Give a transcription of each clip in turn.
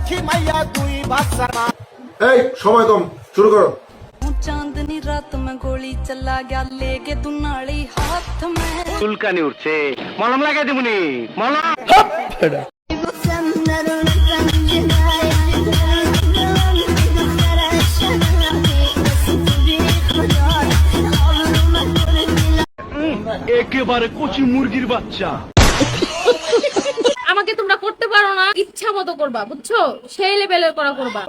লক্ষ্মী মাইয়া দুই বাচ্চা মা। এই সময় কম, শুরু করো। चांदनी रात में गोली चला गया लेके तू नाली हाथ में চুলকানি উঠছে, মলম লাগাই দিবনি মলম। একেবারে কচি মুরগির বাচ্চা। আমাকে তোমরা করতে পারো না, ইচ্ছা মতো করবা, বুঝছো? সেই লেভেলের করা করবা।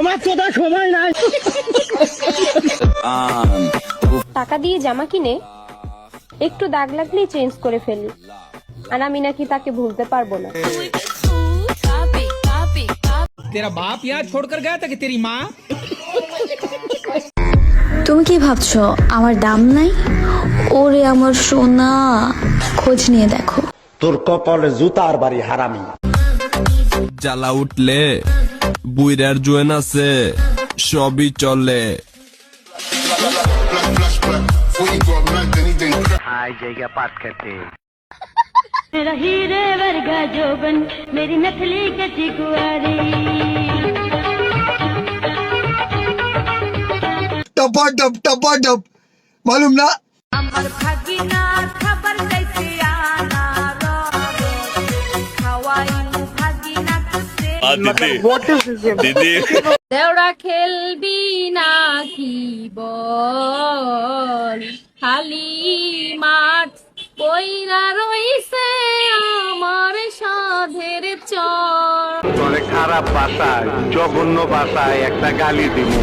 টাকা দিয়ে জামা কিনে একটু দাগ লাগলেই চেঞ্জ করে ফেলি, আর আমি নাকি তাকে ভুলতে পারবো না। तेरा बाप यहाँ छोड़कर गया था कि तेरी माँ? তুমি কি ভাবছো আমার দাম নাই? ওরে আমার সোনা, খোঁজ নিয়ে দেখো। তোর কপালে জুতার বাড়ি হারামি। জ্বালা উঠলে বুইরার জোয়েন আছে, সবই চলে। হাই জায়গা পাট খেতে। मेरा हीरे वर्गा जोबन मेरी नथली कची कुआरी टपा टप मालूम ना। अमर भागिना खबर कैसे आना रो खवाई भागिना कुसे দিদি দেওরা খেলবি নাকি বল, খালি মাঠ কইরা রইছে আমার সাধের চর। তোরে খারাপ ভাষায়, জঘন্য ভাষায় একটা গালি দিমু।